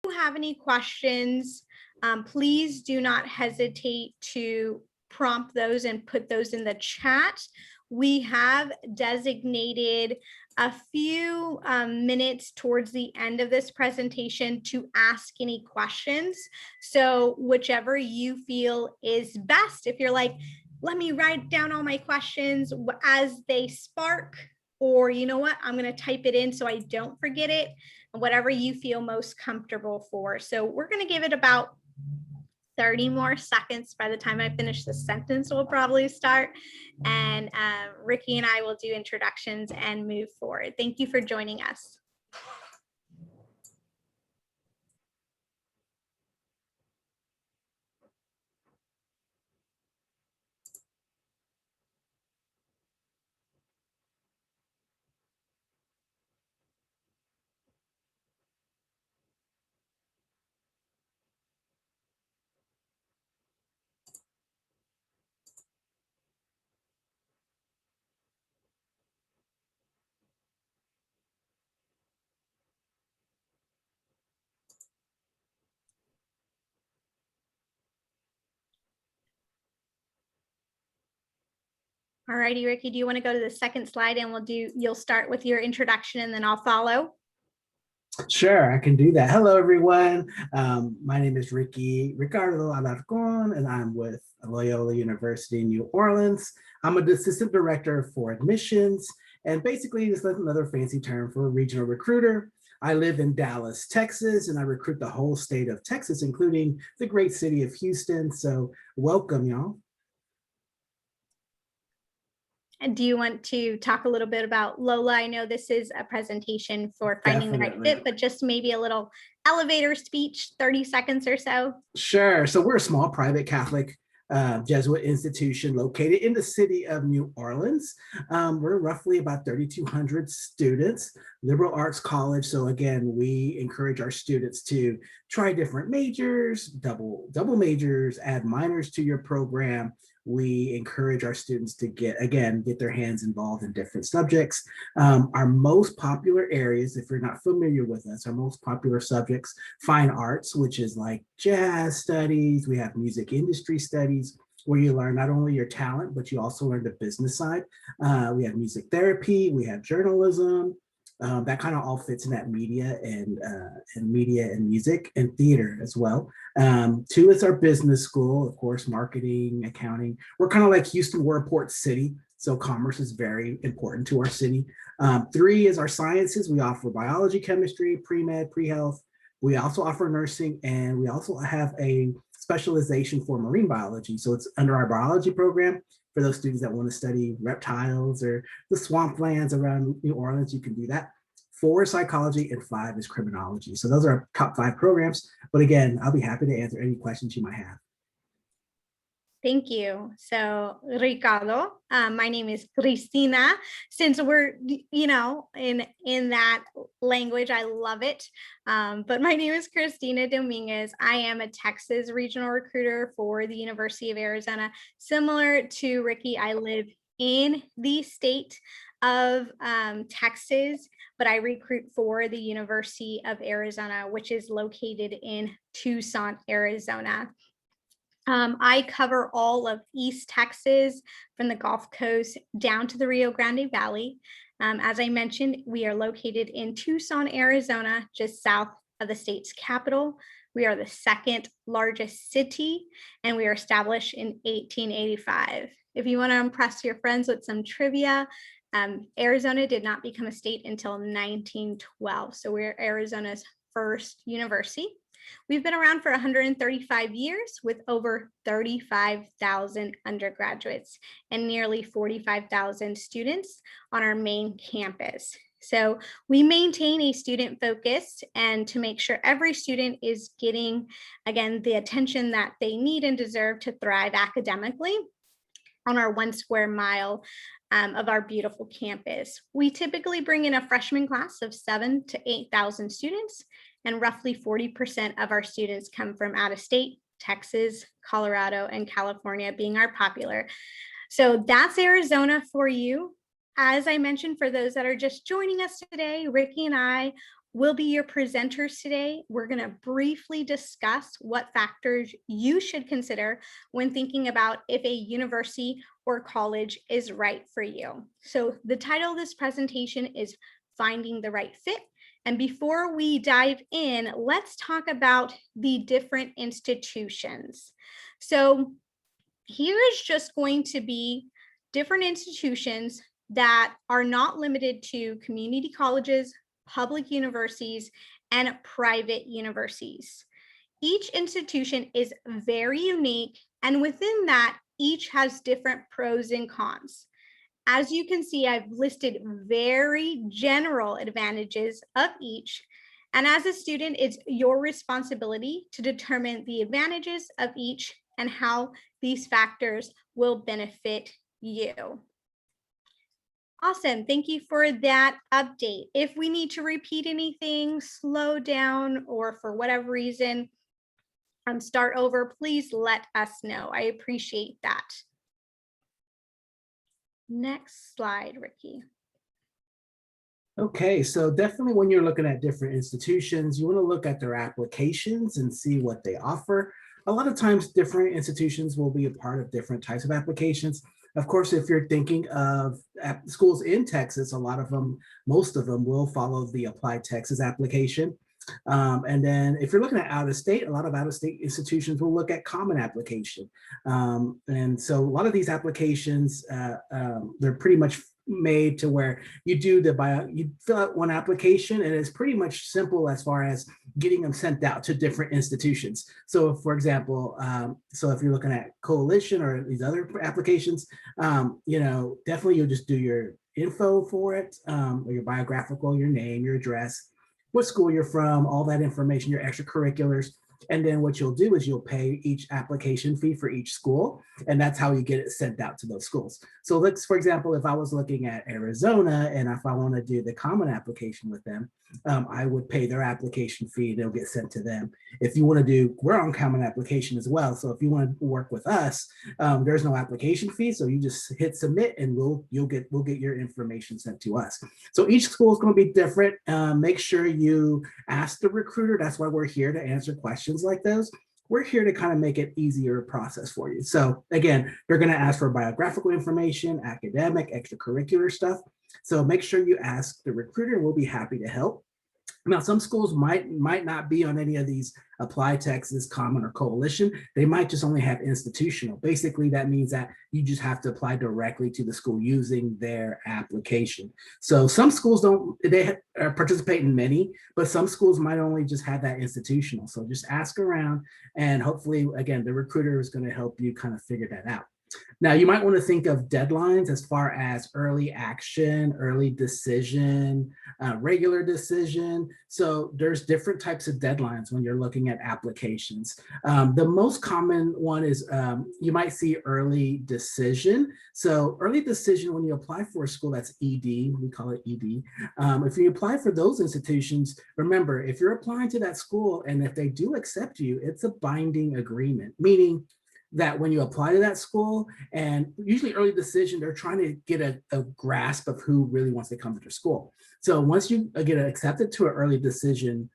you have any questions, please do not hesitate to prompt those and put those in the chat. We have designated a few minutes towards the end of this presentation to ask any questions. So whichever you feel is best, if you're like, let me write down all my questions as they spark, or you know what, I'm going to type it in so I don't forget it, whatever you feel most comfortable for. So we're going to give it about 30 more seconds. By the time I finish the sentence, we'll probably start. And Ricky and I will do introductions and move forward. Thank you for joining us. All righty, Ricky, do you want to go to the second slide and you'll start with your introduction and then I'll follow? Sure, I can do that. Hello, everyone. My name is Ricardo Alarcon, and I'm with Loyola University in New Orleans. I'm an assistant director for admissions, and basically this is another fancy term for a regional recruiter. I live in Dallas, Texas, and I recruit the whole state of Texas, including the great city of Houston. So welcome, y'all. And do you want to talk a little bit about Lola? I know this is a presentation for finding the right fit, but just maybe a little elevator speech, 30 seconds or so. Sure. So we're a small private Catholic Jesuit institution located in the city of New Orleans. We're roughly about 3,200 students, liberal arts college. So again, we encourage our students to try different majors, double majors, add minors to your program. We encourage our students to get their hands involved in different subjects. Our most popular areas, if you're not familiar with us, our most popular subjects, fine arts, which is like jazz studies. We have music industry studies, where you learn not only your talent, but you also learn the business side. We have music therapy, we have journalism. That kind of all fits in that media and music and theater as well. 2 is our business school, of course, marketing, accounting. We're kind of like Houston, we're a port city, so commerce is very important to our city. 3 is our sciences. We offer biology, chemistry, pre-med, pre-health. We also offer nursing, and we also have a specialization for marine biology. So it's under our biology program. For those students that want to study reptiles or the swamplands around New Orleans, you can do that. 4 is psychology, and 5 is criminology. So those are our top 5 programs. But again, I'll be happy to answer any questions you might have. Thank you. So Ricardo, my name is Christina. Since we're, in that language, I love it. But my name is Christina Dominguez. I am a Texas regional recruiter for the University of Arizona. Similar to Ricky, I live in the state of Texas, but I recruit for the University of Arizona, which is located in Tucson, Arizona. I cover all of East Texas from the Gulf Coast down to the Rio Grande Valley. As I mentioned, we are located in Tucson, Arizona, just south of the state's capital. We are the 2nd largest city, and we were established in 1885. If you want to impress your friends with some trivia, Arizona did not become a state until 1912. So we're Arizona's first university. We've been around for 135 years with over 35,000 undergraduates and nearly 45,000 students on our main campus. So we maintain a student focus, and to make sure every student is getting, again, the attention that they need and deserve to thrive academically on our 1 square mile of our beautiful campus. We typically bring in a freshman class of 7,000 to 8,000 students, and roughly 40% of our students come from out of state, Texas, Colorado, and California being our popular. So that's Arizona for you. As I mentioned, for those that are just joining us today, Ricky and I will be your presenters today. We're going to briefly discuss what factors you should consider when thinking about if a university or college is right for you. So the title of this presentation is Finding the Right Fit. And before we dive in, let's talk about the different institutions. So here is just going to be different institutions that are not limited to community colleges, public universities, and private universities. Each institution is very unique, and within that, each has different pros and cons. As you can see, I've listed very general advantages of each. And as a student, it's your responsibility to determine the advantages of each and how these factors will benefit you. Awesome. Thank you for that update. If we need to repeat anything, slow down, or for whatever reason, start over, please let us know. I appreciate that. Next slide, Ricky. Okay, so definitely when you're looking at different institutions, you want to look at their applications and see what they offer. A lot of times different institutions will be a part of different types of applications. Of course, if you're thinking of schools in Texas, a lot of them, most of them will follow the Apply Texas application. And then if you're looking at out of state, a lot of out of state institutions will look at common application. And so a lot of these applications, they're pretty much made to where you fill out one application and it's pretty much simple as far as getting them sent out to different institutions. So for example, so if you're looking at coalition or these other applications, definitely you'll just do your info for it, or your biographical, your name, your address, what school you're from, all that information, your extracurriculars. And then what you'll do is you'll pay each application fee for each school, and that's how you get it sent out to those schools. So let's, for example, if I was looking at Arizona and if I want to do the common application with them, I would pay their application fee, they'll get sent to them. If you want to do, we're on common application as well. So if you want to work with us, there's no application fee. So you just hit submit and we'll get your information sent to us. So each school is going to be different. Make sure you ask the recruiter. That's why we're here, to answer questions like those. We're here to kind of make it easier process for you. So again, they're going to ask for biographical information, academic, extracurricular stuff. So make sure you ask the recruiter and we'll be happy to help. Now, some schools might not be on any of these Apply Texas, Common, or Coalition. They might just only have institutional. Basically, that means that you just have to apply directly to the school using their application. So some schools they participate in many, but some schools might only just have that institutional. So just ask around, and hopefully, again, the recruiter is going to help you kind of figure that out. Now, you might want to think of deadlines as far as early action, early decision, regular decision. So there's different types of deadlines when you're looking at applications. The most common one is you might see early decision. So early decision, when you apply for a school, that's ED, we call it ED. If you apply for those institutions, remember, if you're applying to that school and if they do accept you, it's a binding agreement, meaning that when you apply to that school, and usually early decision, they're trying to get a grasp of who really wants to come to their school. So once you get accepted to an early decision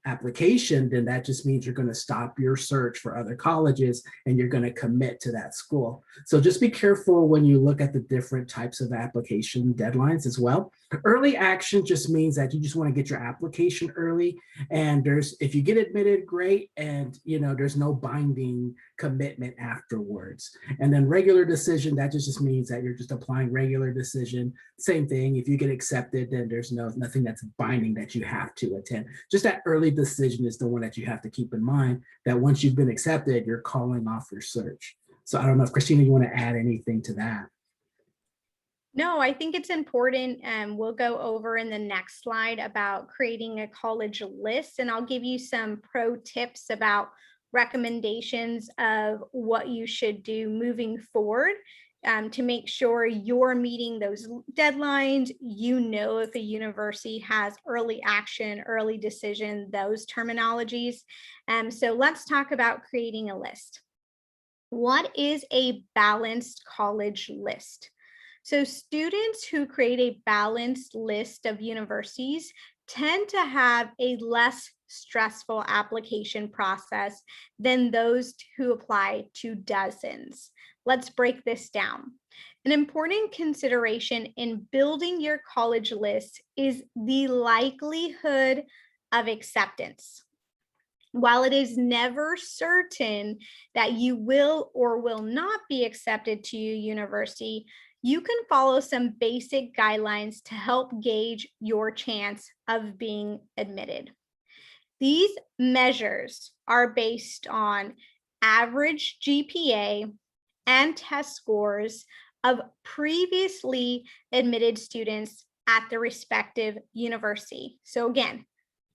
application, then that just means you're going to stop your search for other colleges and you're going to commit to that school. So just be careful when you look at the different types of application deadlines as well. Early action just means that you just want to get your application early, and if you get admitted, great, and there's no binding commitment afterwards. And then regular decision, that just means that you're just applying regular decision. Same thing, if you get accepted, then there's nothing that's binding that you have to attend. Just that early decision is the one that you have to keep in mind, that once you've been accepted, you're calling off your search. So I don't know if Christina, you want to add anything to that? No, I think it's important. We'll go over in the next slide about creating a college list, and I'll give you some pro tips about recommendations of what you should do moving forward to make sure you're meeting those deadlines. If a university has early action, early decision, those terminologies. So let's talk about creating a list. What is a balanced college list? So students who create a balanced list of universities tend to have a less stressful application process than those who apply to dozens. Let's break this down. An important consideration in building your college list is the likelihood of acceptance. While it is never certain that you will or will not be accepted to your university, you can follow some basic guidelines to help gauge your chance of being admitted. These measures are based on average GPA and test scores of previously admitted students at the respective university. So again,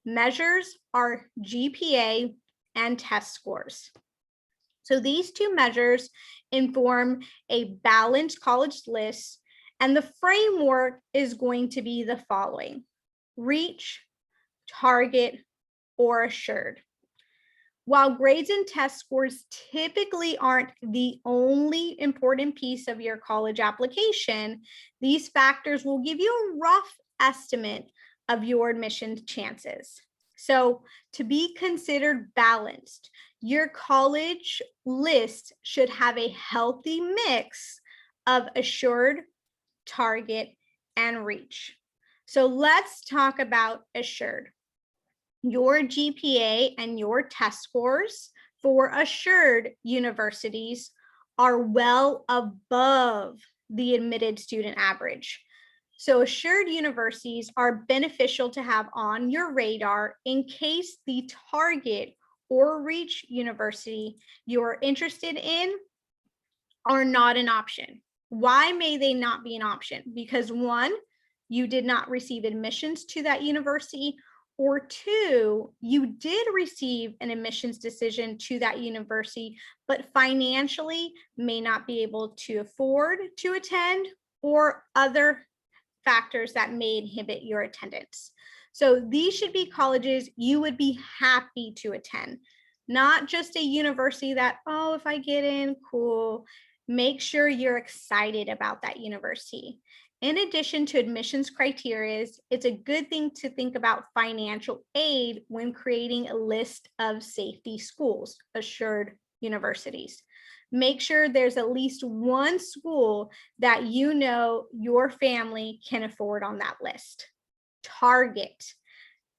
measures are GPA and test scores. So these two measures inform a balanced college list, and the framework is going to be the following: reach, target, or assured. While grades and test scores typically aren't the only important piece of your college application, these factors will give you a rough estimate of your admission chances. So, to be considered balanced, your college list should have a healthy mix of assured, target, and reach. So, let's talk about assured. Your GPA and your test scores for assured universities are well above the admitted student average. So assured universities are beneficial to have on your radar in case the target or reach university you're interested in are not an option. Why may they not be an option? Because one, you did not receive admissions to that university, or two, you did receive an admissions decision to that university, but financially may not be able to afford to attend, or other factors that may inhibit your attendance. So these should be colleges you would be happy to attend, not just a university that, oh, if I get in, cool. Make sure you're excited about that university. In addition to admissions criteria, it's a good thing to think about financial aid when creating a list of safety schools, assured universities. Make sure there's at least one school that you know your family can afford on that list. Target.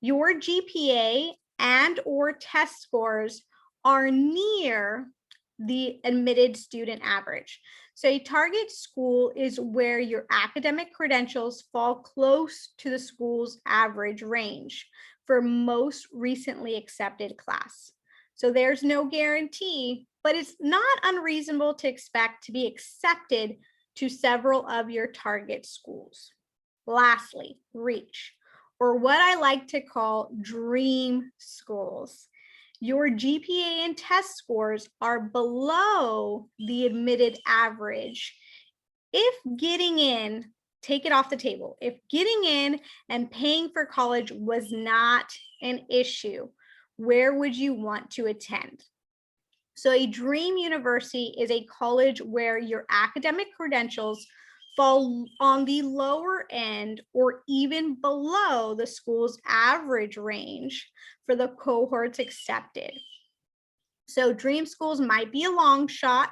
Your GPA and or test scores are near the admitted student average. So a target school is where your academic credentials fall close to the school's average range for most recently accepted class. So there's no guarantee, but it's not unreasonable to expect to be accepted to several of your target schools. Lastly, reach, or what I like to call dream schools. Your GPA and test scores are below the admitted average. If getting in, take it off the table. If getting in and paying for college was not an issue, where would you want to attend? So a dream university is a college where your academic credentials fall on the lower end or even below the school's average range for the cohorts accepted. So dream schools might be a long shot,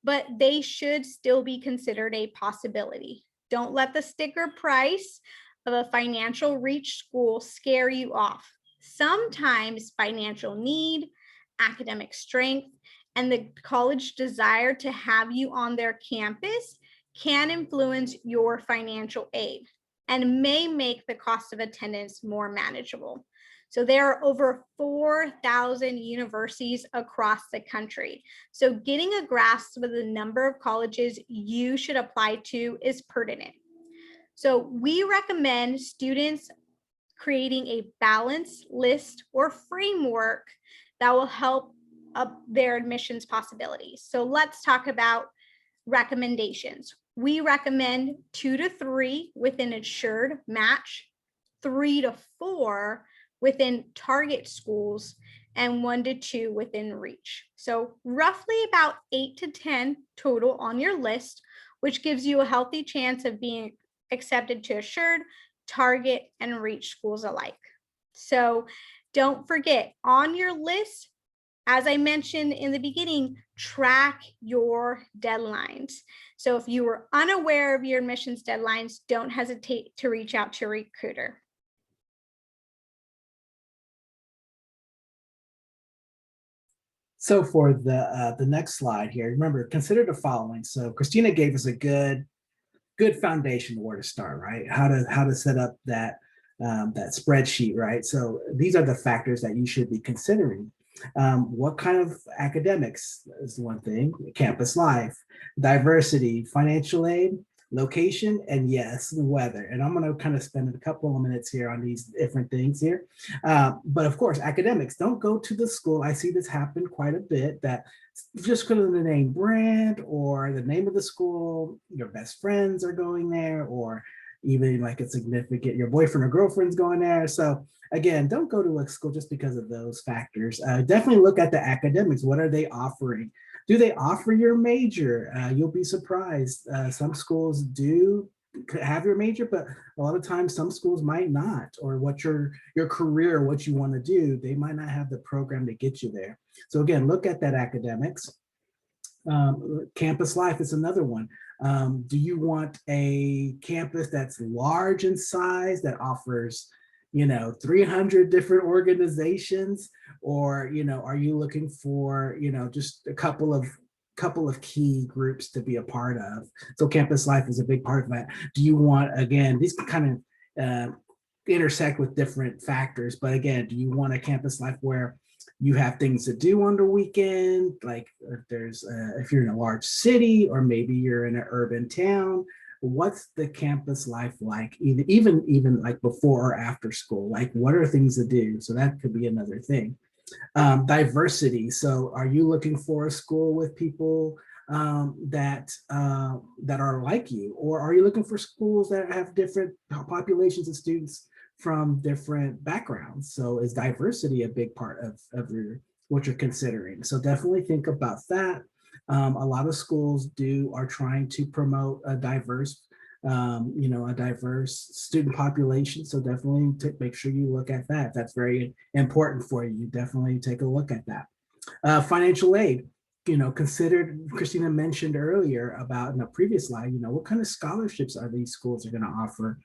but they should still be considered a possibility. Don't let the sticker price of a financial reach school scare you off. Sometimes financial need, academic strength, and the college desire to have you on their campus can influence your financial aid and may make the cost of attendance more manageable. So there are over 4,000 universities across the country. So getting a grasp of the number of colleges you should apply to is pertinent. So we recommend students creating a balanced list or framework that will help up their admissions possibilities. So let's talk about recommendations. We recommend 2 to 3 within assured match, 3 to 4 within target schools, and 1 to 2 within reach. So roughly about 8 to 10 total on your list, which gives you a healthy chance of being accepted to assured, target and reach schools alike. So don't forget, on your list, as I mentioned in the beginning, track your deadlines. So if you were unaware of your admissions deadlines, don't hesitate to reach out to a recruiter. So for the next slide here, remember, consider the following. So Christina gave us a good foundation where to start, right? How to set up that that spreadsheet, right? So these are the factors that you should be considering. What kind of academics is one thing, campus life, diversity, financial aid, location, and yes, weather. And I'm going to kind of spend a couple of minutes here on these different things here. But of course, academics, don't go to the school. I see this happen quite a bit, that just because of the name brand or the name of the school, your best friends are going there, or even like a significant, your boyfriend or girlfriend's going there. So again, don't go to a school just because of those factors. Definitely look at the academics. What are they offering? Do they offer your major? You'll be surprised. Some schools do have your major, but a lot of times some schools might not, or what your career, what you want to do, they might not have the program to get you there. So again, look at that academics. Campus life is another one. Do you want a campus that's large in size, that offers 300 different organizations, or are you looking for just a couple of key groups to be a part of? So campus life is a big part of that. Do you want, again, these kind of intersect with different factors, but again, do you want a campus life where you have things to do on the weekend, like if you're in a large city, or maybe you're in an urban town? What's the campus life like, even like before or after school? Like, what are things to do? So that could be another thing. Diversity. So are you looking for a school with people that are like you, or are you looking for schools that have different populations of students from different backgrounds? So is diversity a big part of what you're considering? So definitely think about that. A lot of schools are trying to promote a diverse student population. So definitely make sure you look at that. That's very important for you. Definitely take a look at that. Financial aid. Considered, Christina mentioned earlier about in a previous slide, what kind of scholarships are these schools are going to offer,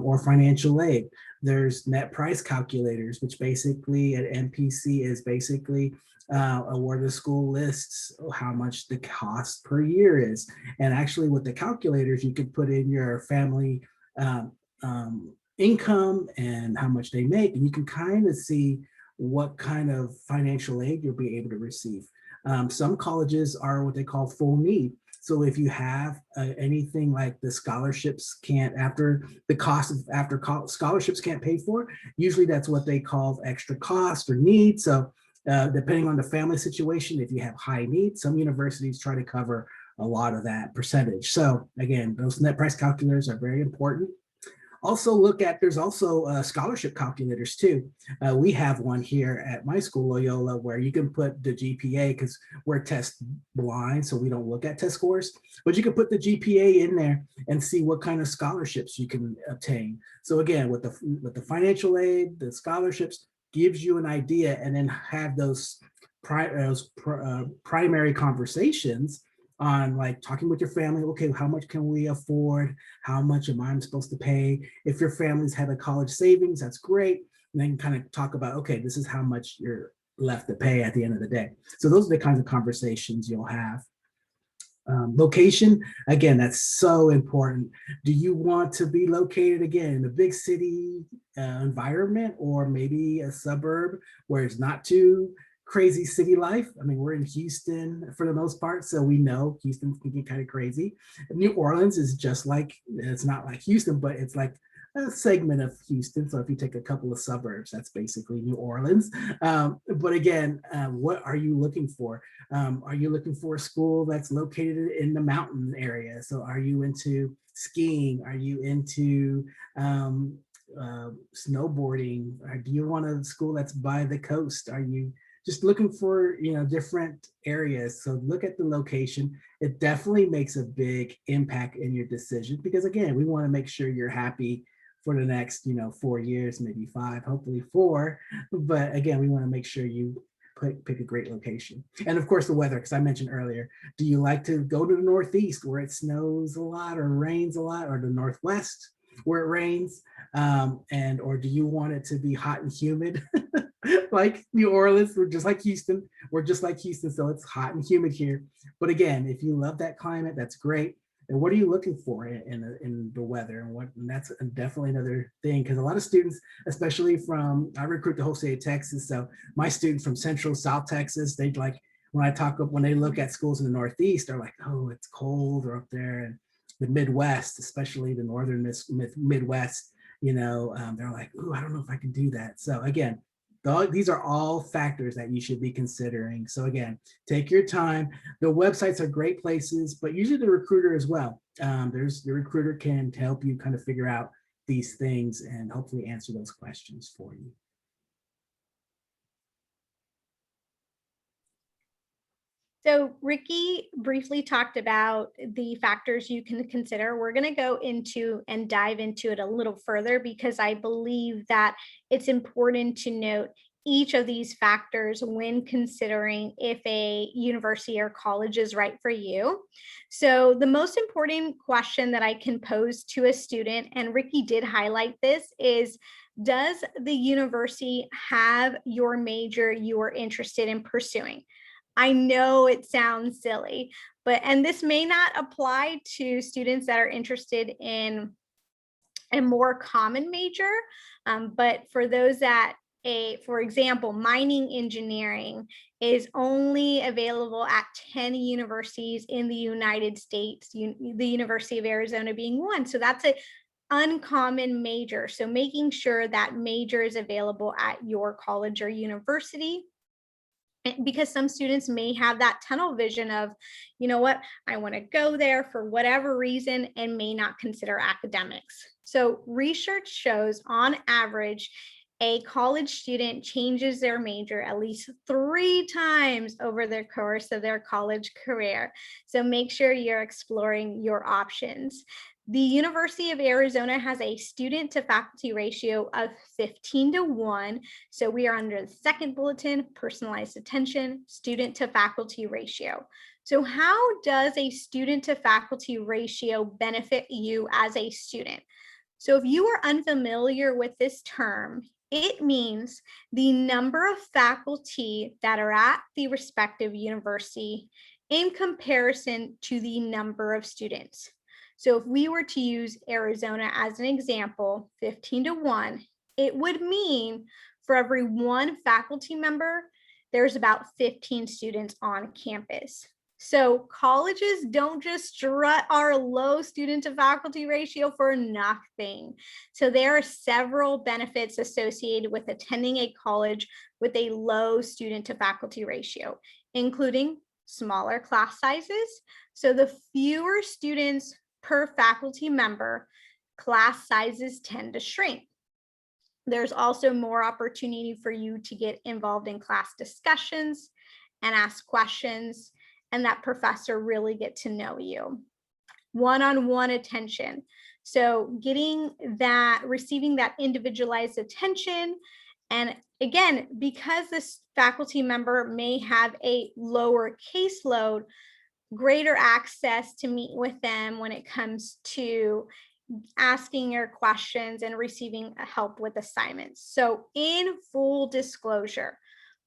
or financial aid. There's net price calculators, which basically at MPC is basically where the school lists how much the cost per year is. And actually with the calculators, you could put in your family income and how much they make, and you can kind of see what kind of financial aid you'll be able to receive. Some colleges are what they call full need. So if you have anything like the scholarships after scholarships can't pay for, usually that's what they call extra cost or need. So depending on the family situation, if you have high needs, some universities try to cover a lot of that percentage. So again, those net price calculators are very important. Also there's also scholarship calculators too. We have one here at my school, Loyola, where you can put the GPA, because we're test blind, so we don't look at test scores, but you can put the GPA in there and see what kind of scholarships you can obtain. So again, with the financial aid, the scholarships gives you an idea, and then have those primary conversations on, like, talking with your family. Okay, how much can we afford? How much am I supposed to pay? If your family's had a college savings, that's great. And then kind of talk about, okay, this is how much you're left to pay at the end of the day. So those are the kinds of conversations you'll have. Location, again, that's so important. Do you want to be located, again, in a big city environment, or maybe a suburb where it's not too crazy city life? I mean, we're in Houston for the most part, so we know Houston can get kind of crazy. New Orleans is just like, it's not like Houston, but it's like a segment of Houston. So if you take a couple of suburbs, that's basically New Orleans. But again, what are you looking for? Are you looking for a school that's located in the mountain area? So are you into skiing? Are you into snowboarding? Or do you want a school that's by the coast? Are you just looking for different areas? So look at the location. It definitely makes a big impact in your decision, because again, we want to make sure you're happy for the next, 4 years, maybe 5, hopefully 4. But again, we want to make sure you pick a great location. And of course, the weather, because I mentioned earlier, do you like to go to the Northeast where it snows a lot or rains a lot, or the Northwest where it rains? Or do you want it to be hot and humid like New Orleans? We're just like Houston. So it's hot and humid here. But again, if you love that climate, that's great. And what are you looking for in the weather? And that's definitely another thing, because a lot of students, especially I recruit the whole state of Texas. So my students from Central, South Texas, they like, when they look at schools in the Northeast, they're like, oh, it's cold, or up there in the Midwest, especially the northern Midwest, they're like, ooh, I don't know if I can do that. So again, these are all factors that you should be considering. So again, take your time. The websites are great places, but usually the recruiter as well. The recruiter can help you kind of figure out these things and hopefully answer those questions for you. So Ricky briefly talked about the factors you can consider. We're going to go into and dive into it a little further, because I believe that it's important to note each of these factors when considering if a university or college is right for you. So the most important question that I can pose to a student, and Ricky did highlight this, is, does the university have your major you are interested in pursuing? I know it sounds silly, and this may not apply to students that are interested in a more common major, but for those that, for example, mining engineering is only available at 10 universities in the United States, the University of Arizona being one. So that's an uncommon major. So making sure that major is available at your college or university, because some students may have that tunnel vision of, you know what, I want to go there for whatever reason, and may not consider academics. So research shows on average, a college student changes their major at least 3 times over the course of their college career. So make sure you're exploring your options. The University of Arizona has a student to faculty ratio of 15:1. So we are under the second bulletin, personalized attention, student to faculty ratio. So how does a student to faculty ratio benefit you as a student? So if you are unfamiliar with this term, it means the number of faculty that are at the respective university in comparison to the number of students. So if we were to use Arizona as an example, 15:1, it would mean for every 1 faculty member, there's about 15 students on campus. So colleges don't just strut our low student to faculty ratio for nothing. So there are several benefits associated with attending a college with a low student to faculty ratio, including smaller class sizes. So the fewer students per faculty member, class sizes tend to shrink. There's also more opportunity for you to get involved in class discussions and ask questions, and that professor really get to know you. One-on-one attention. So receiving that individualized attention. And again, because this faculty member may have a lower caseload, greater access to meet with them when it comes to asking your questions and receiving help with assignments. So in full disclosure,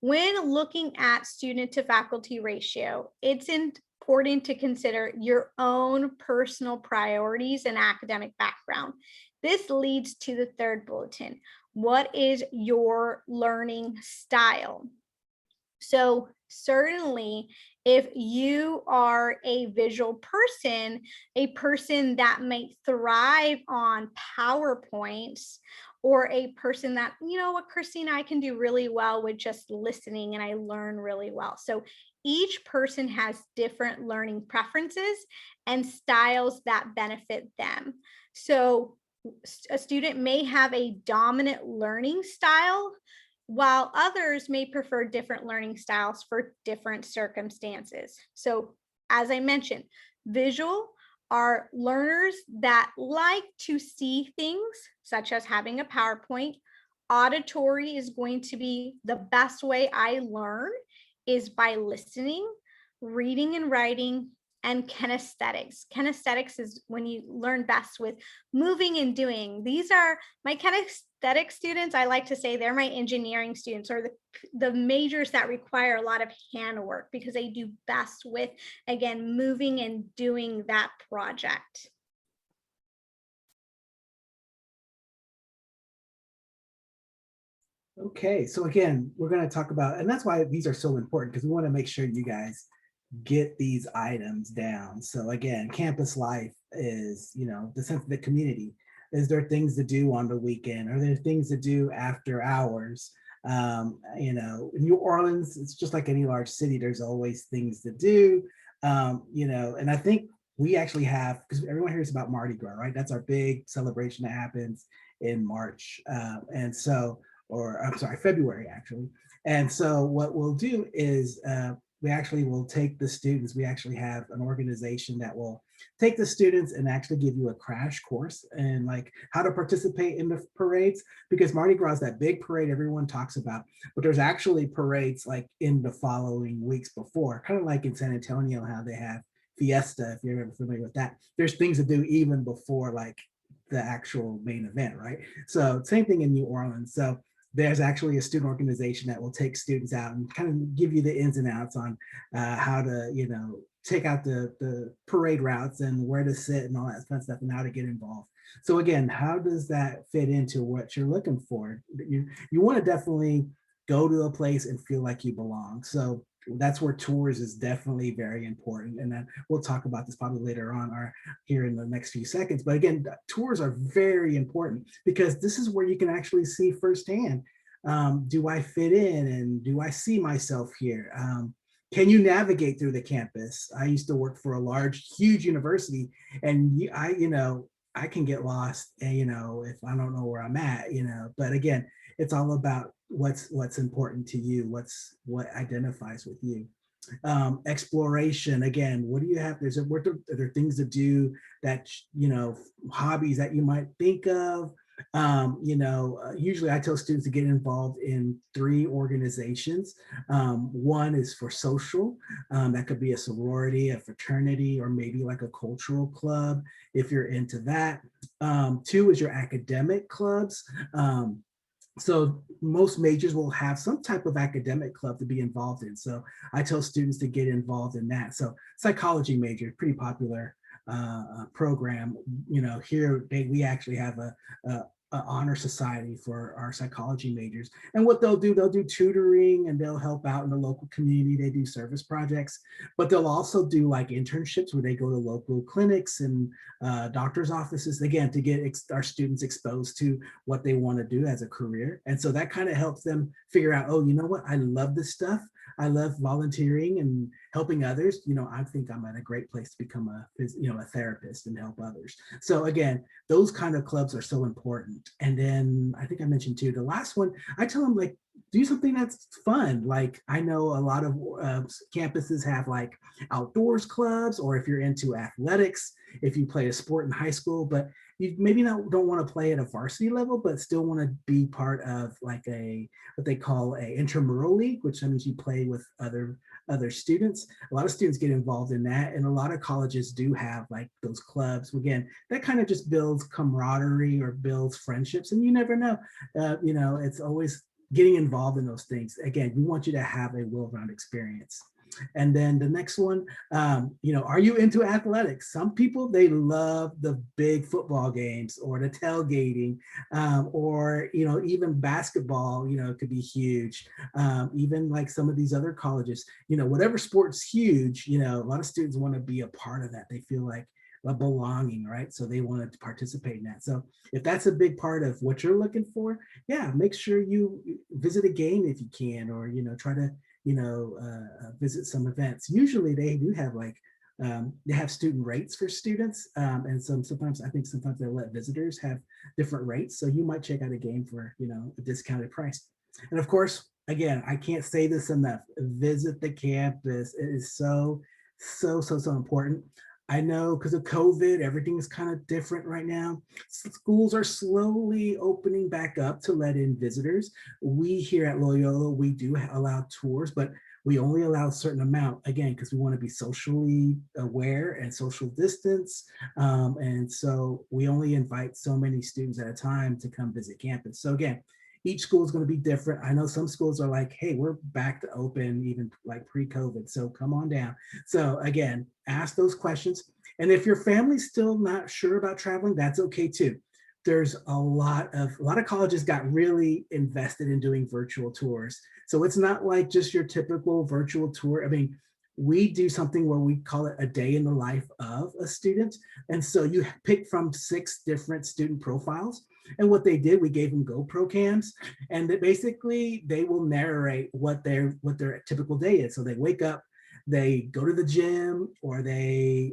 when looking at student to faculty ratio, it's important to consider your own personal priorities and academic background. This leads to the third bulletin. What is your learning style? So certainly, if you are a visual person, a person that might thrive on PowerPoints, or a person that, you know what, Christina, I can do really well with just listening and I learn really well. So each person has different learning preferences and styles that benefit them. So a student may have a dominant learning style, while others may prefer different learning styles for different circumstances. So as I mentioned, visual are learners that like to see things, such as having a PowerPoint. Auditory is going to be the best way I learn is by listening, reading and writing, and kinesthetics. Kinesthetics is when you learn best with moving and doing. These are my kinesthetic students. I like to say they're my engineering students, or the majors that require a lot of handwork, because they do best with, again, moving and doing that project. Okay, so again, we're going to talk about, and that's why these are so important, because we want to make sure you guys get these items down. So again, campus life is, the sense of the community. Is there things to do on the weekend? Are there things to do after hours? New Orleans, it's just like any large city, there's always things to do. And I think we actually have, because everyone hears about Mardi Gras, right? That's our big celebration that happens in March. Or I'm sorry, February actually. And so what we'll do is we actually will take the students. We actually have an organization that will take the students and actually give you a crash course and like how to participate in the parades, because Mardi Gras is that big parade everyone talks about, but there's actually parades like in the following weeks before, kind of like in San Antonio, how they have Fiesta, if you're ever familiar with that. There's things to do even before like the actual main event, right? So same thing in New Orleans. So there's actually a student organization that will take students out and kind of give you the ins and outs on how to, take out the parade routes and where to sit and all that fun stuff and how to get involved. So again, how does that fit into what you're looking for? You want to definitely go to a place and feel like you belong. So that's where tours is definitely very important. And then we'll talk about this probably later on or here in the next few seconds. But again, tours are very important because this is where you can actually see firsthand, do I fit in and do I see myself here? Can you navigate through the campus? I used to work for a large, huge university, and I can get lost, and if I don't know where I'm at, but again, it's all about what's important to you, what identifies with you. Exploration, again, what do you have? Are there things to do that, hobbies that you might think of? Usually I tell students to get involved in 3 organizations. One is for social, that could be a sorority, a fraternity, or maybe like a cultural club if you're into that. 2 is your academic clubs. So most majors will have some type of academic club to be involved in. So I tell students to get involved in that. So psychology major, pretty popular program. Here we actually have a honor society for our psychology majors. And what they'll do tutoring and they'll help out in the local community. They do service projects, but they'll also do like internships where they go to local clinics and doctor's offices, again, to get our students exposed to what they want to do as a career. And so that kind of helps them figure out, oh, you know what? I love this stuff. I love volunteering and helping others. I think I'm at a great place to become a therapist and help others. So again, those kind of clubs are so important. And then I think I mentioned too, the last one, I tell them like, do something that's fun. Like I know a lot of campuses have like outdoors clubs, or if you're into athletics, if you play a sport in high school, but you maybe don't want to play at a varsity level, but still want to be part of like what they call a intramural league, which means you play with other students. A lot of students get involved in that, and a lot of colleges do have like those clubs. Again, that kind of just builds camaraderie or builds friendships, and you never know. It's always getting involved in those things. Again, we want you to have a well-rounded experience. And then the next one, are you into athletics? Some people, they love the big football games or the tailgating, or, even basketball, could be huge. Even like some of these other colleges, whatever sport's huge, a lot of students want to be a part of that. They feel like a belonging, right? So they want to participate in that. So if that's a big part of what you're looking for, yeah, make sure you visit a game if you can, or, try to visit some events. Usually they do have like they have student rates for students, and sometimes they'll let visitors have different rates. So you might check out a game for a discounted price. And of course, again, I can't say this enough. Visit the campus. It is so important. I know because of COVID, everything is kind of different right now. Schools are slowly opening back up to let in visitors. We here at Loyola, we do allow tours, but we only allow a certain amount, again, because we want to be socially aware and social distance. And so we only invite so many students at a time to come visit campus. So again, each school is going to be different. I know some schools are like, hey, we're back to open even like pre-COVID. So come on down. So again, ask those questions. And if your family's still not sure about traveling, that's okay too. There's a lot of colleges got really invested in doing virtual tours. So it's not like just your typical virtual tour. I mean, we do something where we call it a day in the life of a student. And so you pick from 6 different student profiles. And what they did, we gave them GoPro cams, and basically they will narrate what their typical day is. So they wake up, they go to the gym, or they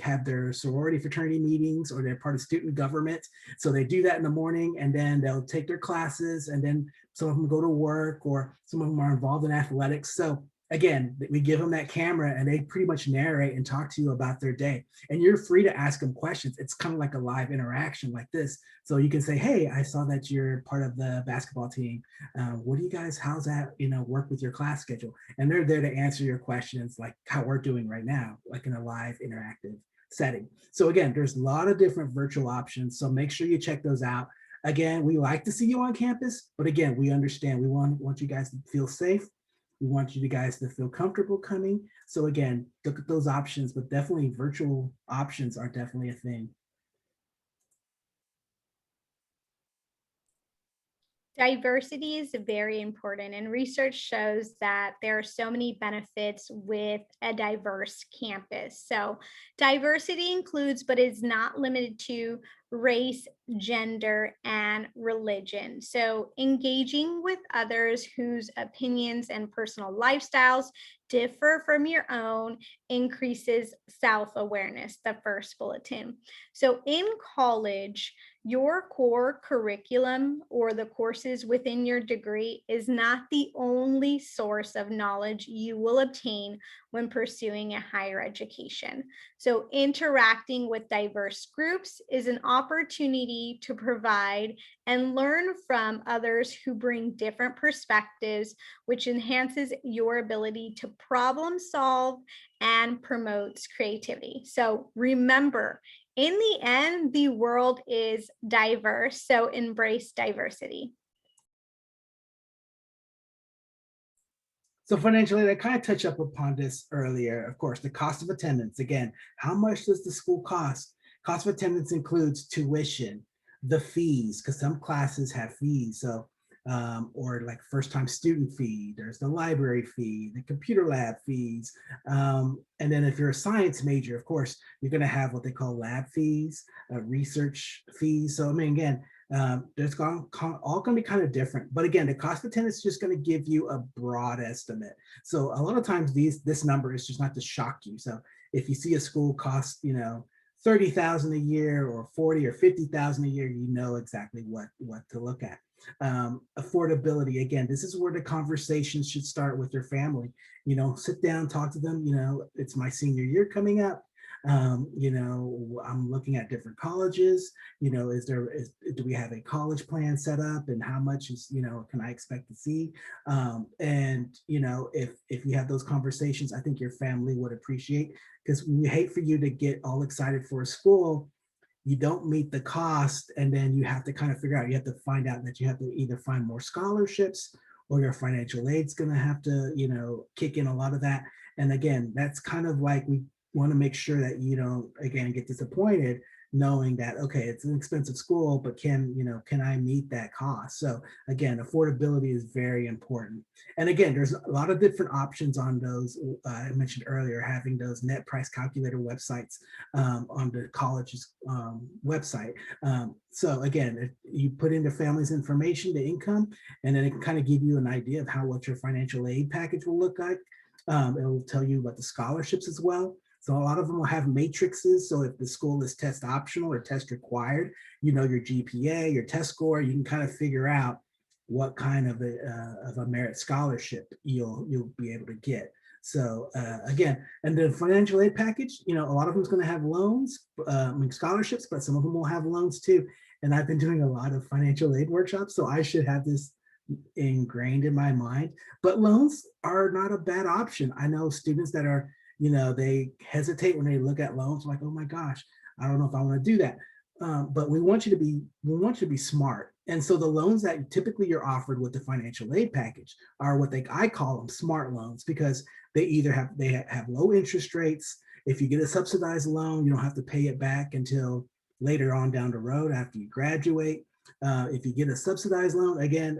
have their sorority fraternity meetings, or they're part of student government. So they do that in the morning, and then they'll take their classes, and then some of them go to work, or some of them are involved in athletics. So again, we give them that camera and they pretty much narrate and talk to you about their day. And you're free to ask them questions. It's kind of like a live interaction like this. So you can say, hey, I saw that you're part of the basketball team. What do you guys, how's that, work with your class schedule? And they're there to answer your questions like how we're doing right now, like in a live interactive setting. So again, there's a lot of different virtual options. So make sure you check those out. Again, we like to see you on campus, but again, we understand we want you guys to feel safe. We want you guys to feel comfortable coming. So again, look at those options, but definitely virtual options are definitely a thing. Diversity is very important, and research shows that there are so many benefits with a diverse campus. So, diversity includes, but is not limited to, race, gender, and religion. So, engaging with others whose opinions and personal lifestyles differ from your own increases self awareness, the first bulletin. So, in college, your core curriculum or the courses within your degree is not the only source of knowledge you will obtain when pursuing a higher education. So, interacting with diverse groups is an opportunity to provide and learn from others who bring different perspectives, which enhances your ability to problem solve and promotes creativity. So, remember, in the end, the world is diverse, so embrace diversity. So financial aid, I kind of touched up upon this earlier. Of course, the cost of attendance. Again, how much does the school cost? Cost of attendance includes tuition, the fees, because some classes have fees. So, or like first time student fee, there's the library fee, the computer lab fees. And then if you're a science major, of course, you're going to have what they call lab fees, research fees. So, I mean, again, there's all going to be kind of different, but again, the cost of attendance is just going to give you a broad estimate. So a lot of times this number is just not to shock you. So if you see a school cost 30,000 a year or 40 or 50,000 a year, you know exactly what to look at. Affordability, again, this is where the conversations should start with your family. Sit down, talk to them. It's my senior year coming up. I'm looking at different colleges. Do we have a college plan set up, and how much can I expect to see? And if you have those conversations, I think your family would appreciate, because we hate for you to get all excited for a school, you don't meet the cost, and then you have to kind of figure out, you have to find out that you have to either find more scholarships, or your financial aid's going to have to kick in a lot of that. And again, that's kind of like, we want to make sure that you don't again get disappointed knowing that, okay, it's an expensive school, but can I meet that cost? So again, affordability is very important. And again, there's a lot of different options on those. I mentioned earlier, having those net price calculator websites on the college's website. So again, if you put in the family's information, the income, and then it can kind of give you an idea of what your financial aid package will look like. It will tell you about the scholarships as well. So a lot of them will have matrices. So if the school is test optional or test required, your GPA, your test score, you can kind of figure out what kind of a merit scholarship you'll be able to get. So again, and the financial aid package, a lot of them is going to have loans, scholarships, but some of them will have loans too. And I've been doing a lot of financial aid workshops, so I should have this ingrained in my mind. But loans are not a bad option. I know students that are, they hesitate when they look at loans, like, oh my gosh, I don't know if I want to do that. But we want you to be smart. And so the loans that typically you're offered with the financial aid package are what I call them smart loans, because they have low interest rates. If you get a subsidized loan, you don't have to pay it back until later on down the road after you graduate. If you get a subsidized loan, again,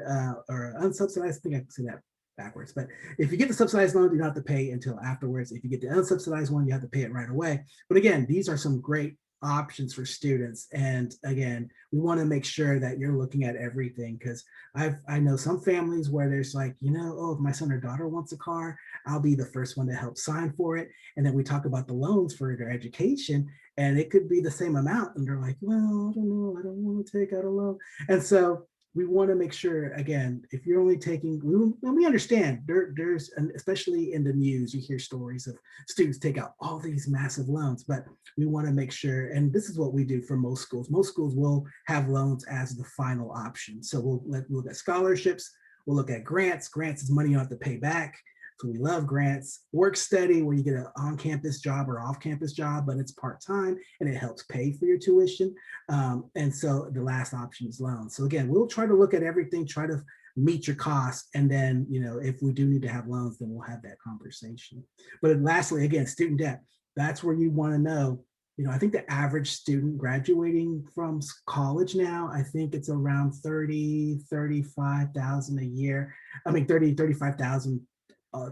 or unsubsidized, I think I can say that backwards, but if you get the subsidized loan, you don't have to pay until afterwards. If you get the unsubsidized one, you have to pay it right away. But again, these are some great options for students. And again, we want to make sure that you're looking at everything, because I know some families where there's like, oh, if my son or daughter wants a car, I'll be the first one to help sign for it. And then we talk about the loans for their education, and it could be the same amount. And they're like, well, I don't know, I don't want to take out a loan. And so we want to make sure, again, if you're only taking, we understand there's, especially in the news, you hear stories of students take out all these massive loans, but we want to make sure, and this is what we do for most schools. Most schools will have loans as the final option. So we'll look at scholarships, we'll look at grants. Grants is money you don't have to pay back. So we love grants. Work study, where you get an on-campus job or off-campus job, but it's part-time and it helps pay for your tuition. And so the last option is loans. So again, we'll try to look at everything, try to meet your costs. And then, if we do need to have loans, then we'll have that conversation. But lastly, again, student debt. That's where you want to know, I think the average student graduating from college now, I think it's around 35,000 a year. I mean, 35,000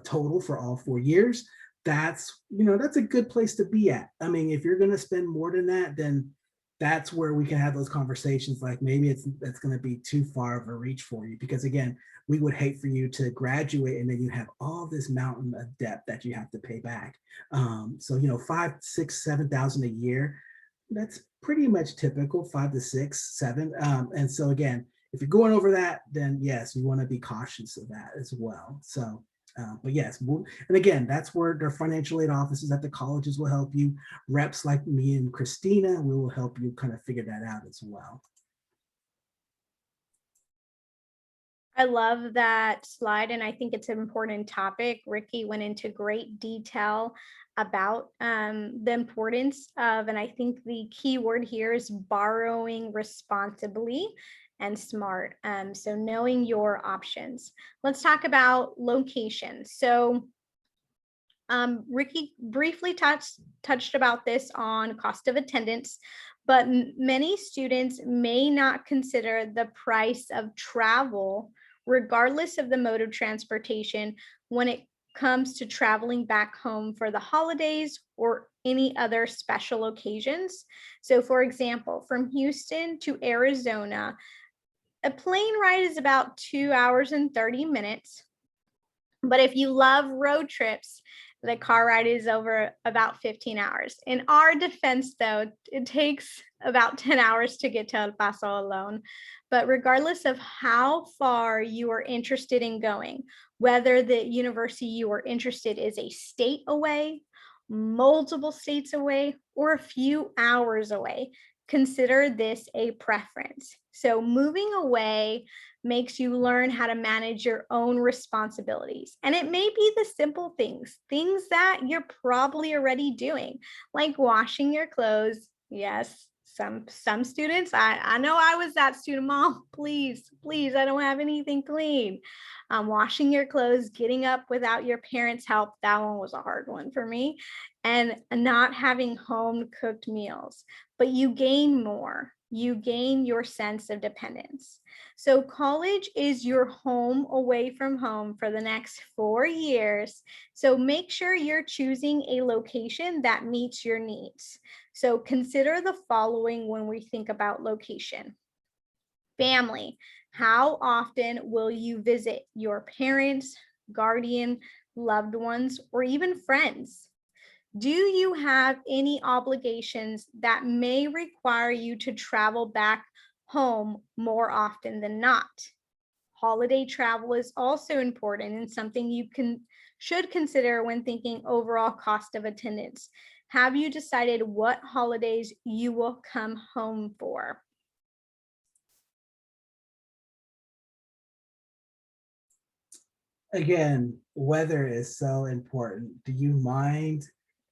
total for all 4 years. That's a good place to be at. I mean, if you're going to spend more than that, then that's where we can have those conversations. Like maybe that's going to be too far of a reach for you, because again, we would hate for you to graduate and then you have all this mountain of debt that you have to pay back. So 5, 6, 7,000 a year, that's pretty much typical, 5 to 6, 7. And so again, if you're going over that, then yes, you want to be cautious of that as well. So but yes, and again, that's where their financial aid offices at the colleges will help you. Reps like me and Christina, we will help you kind of figure that out as well. I love that slide, and I think it's an important topic. Ricky went into great detail about the importance of, and I think the key word here is borrowing responsibly and smart. So knowing your options. Let's talk about location. So Ricky briefly touched about this on cost of attendance, but many students may not consider the price of travel, regardless of the mode of transportation, when it comes to traveling back home for the holidays or any other special occasions. So for example, from Houston to Arizona, a plane ride is about 2 hours and 30 minutes. But if you love road trips, the car ride is over about 15 hours. In our defense, though, it takes about 10 hours to get to El Paso alone. But regardless of how far you are interested in going, whether the university you are interested is a state away, multiple states away, or a few hours away, consider this a preference. So moving away makes you learn how to manage your own responsibilities. And it may be the simple things that you're probably already doing, like washing your clothes. Yes, some students, I know I was that student. Mom, please, I don't have anything clean. Washing your clothes, getting up without your parents' help, that one was a hard one for me. And not having home cooked meals. But you gain more. You gain your sense of dependence. So college is your home away from home for the next 4 years. So make sure you're choosing a location that meets your needs. So consider the following when we think about location. Family. How often will you visit your parents, guardian, loved ones, or even friends? Do you have any obligations that may require you to travel back home more often than not? Holiday travel is also important and something you should consider when thinking overall cost of attendance. Have you decided what holidays you will come home for? Again, weather is so important. Do you mind,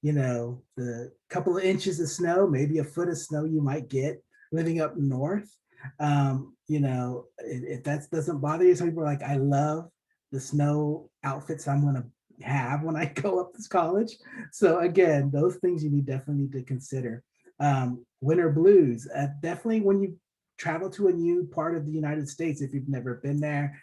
the couple of inches of snow, maybe a foot of snow you might get living up north? If that doesn't bother you, some people are like, I love the snow outfits I'm going to have when I go up to college. So again, those things you definitely need to consider. Winter blues, definitely when you travel to a new part of the United States, if you've never been there,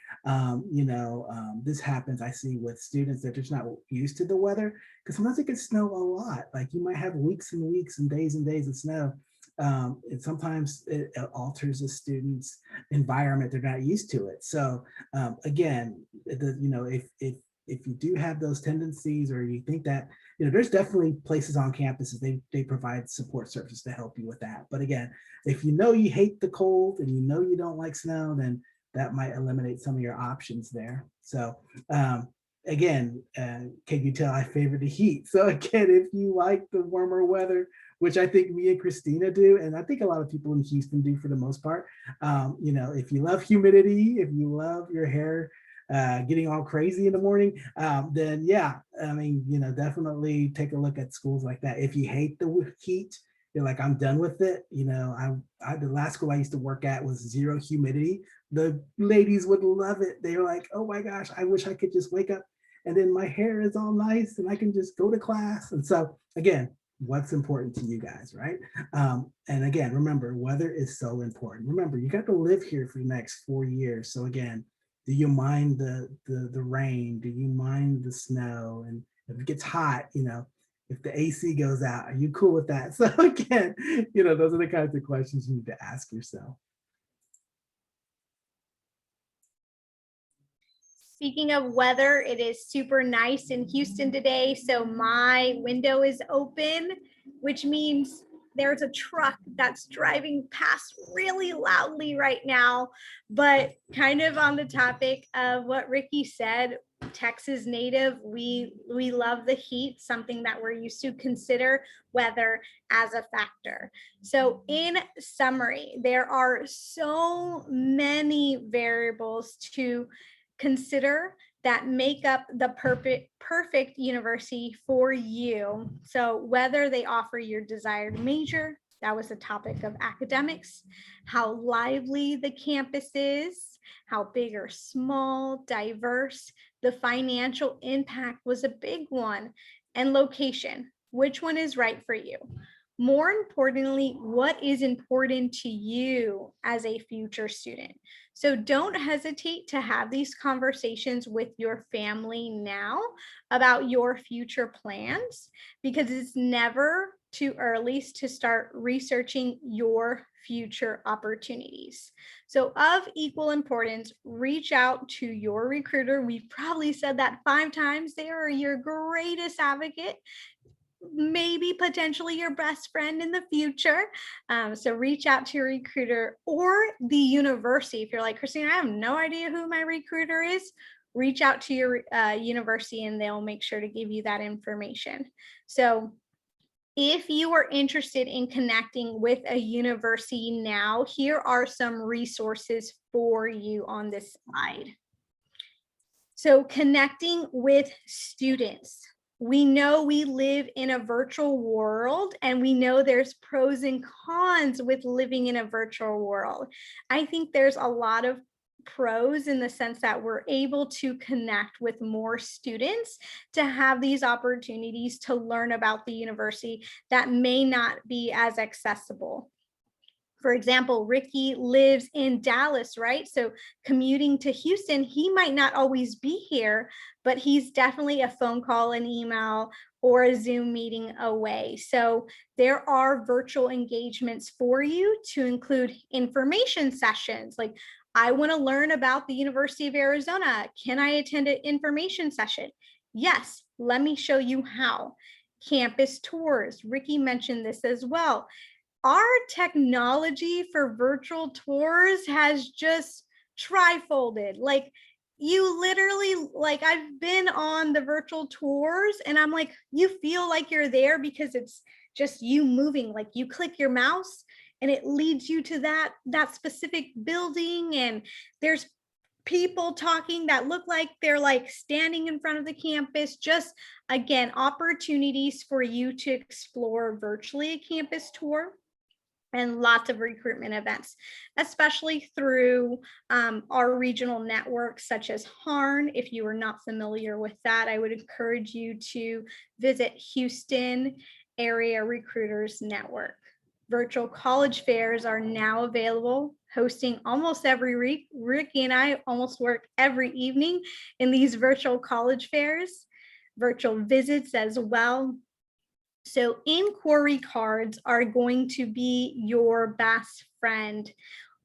this happens, I see, with students that are just not used to the weather, because sometimes it can snow a lot. Like you might have weeks and weeks and days of snow. And sometimes it alters the student's environment. They're not used to it. So again, if you do have those tendencies, or you think that, there's definitely places on campuses, they provide support services to help you with that. But again, if you know you hate the cold and you know you don't like snow, then that might eliminate some of your options there. So again, can you tell I favor the heat? So again, if you like the warmer weather, which I think me and Christina do, and I think a lot of people in Houston do for the most part, if you love humidity, if you love your hair getting all crazy in the morning, then yeah, I mean, definitely take a look at schools like that. If you hate the heat, you're like, I'm done with it. The last school I used to work at was zero humidity. The ladies would love it. They were like, oh my gosh, I wish I could just wake up and then my hair is all nice and I can just go to class. And so again, what's important to you guys, right? And again, remember, weather is so important. Remember, you got to live here for the next 4 years. So again, do you mind the rain? Do you mind the snow? And if it gets hot, if the AC goes out, are you cool with that? So again, those are the kinds of questions you need to ask yourself. Speaking of weather, it is super nice in Houston today. So my window is open, which means there's a truck that's driving past really loudly right now. But kind of on the topic of what Ricky said, Texas native, we love the heat, something that we're used to. Consider weather as a factor. So in summary, there are so many variables to consider that make up the perfect university for you. So whether they offer your desired major, that was the topic of academics, how lively the campus is, how big or small, diverse, the financial impact was a big one, and location, which one is right for you. More importantly, what is important to you as a future student? So don't hesitate to have these conversations with your family now about your future plans, because it's never too early to start researching your future opportunities. So of equal importance, reach out to your recruiter. We've probably said that 5 times. They are your greatest advocate, maybe potentially your best friend in the future. So reach out to your recruiter or the university. If you're like, Christina, I have no idea who my recruiter is, reach out to your university and they'll make sure to give you that information. So if you are interested in connecting with a university now, here are some resources for you on this slide. So connecting with students. We know we live in a virtual world, and we know there's pros and cons with living in a virtual world. I think there's a lot of pros in the sense that we're able to connect with more students to have these opportunities to learn about the university that may not be as accessible. For example, Ricky lives in Dallas, right? So commuting to Houston, he might not always be here, but he's definitely a phone call, an email, or a Zoom meeting away. So there are virtual engagements for you to include information sessions. Like, I want to learn about the University of Arizona. Can I attend an information session? Yes, let me show you how. Campus tours. Ricky mentioned this as well. Our technology for virtual tours has just trifolded. Like, you literally, like, I've been on the virtual tours and I'm like, you feel like you're there because it's just you moving. Like, you click your mouse and it leads you to that specific building, and there's people talking that look like they're like standing in front of the campus. Just, again, opportunities for you to explore virtually a campus tour, and lots of recruitment events, especially through our regional networks such as HARN. If you are not familiar with that, I would encourage you to visit Houston Area Recruiters Network. Virtual college fairs are now available, hosting almost every week. Ricky and I almost work every evening in these virtual college fairs, virtual visits as well. So inquiry cards are going to be your best friend.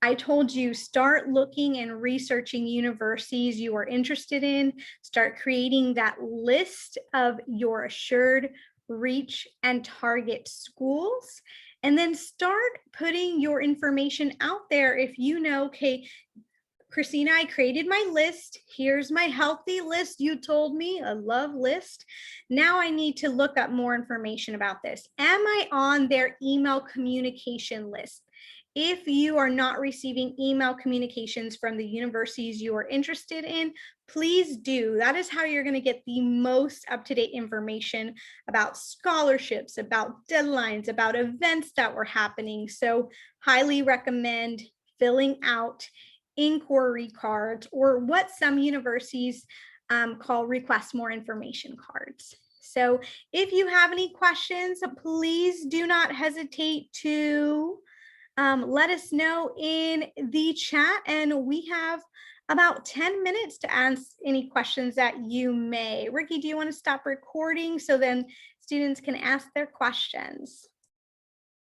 I told you, start looking and researching universities you are interested in. Start creating that list of your assured reach and target schools. And then start putting your information out there. If you know, okay, Christina, I created my list. Here's my healthy list. You told me, a love list. Now I need to look up more information about this. Am I on their email communication list? If you are not receiving email communications from the universities you are interested in, please do. That is how you're going to get the most up-to-date information about scholarships, about deadlines, about events that were happening. So highly recommend filling out inquiry cards, or what some universities call request more information cards. So if you have any questions, please do not hesitate to let us know in the chat, and we have about 10 minutes to answer any questions that you may. Ricky, do you want to stop recording so then students can ask their questions?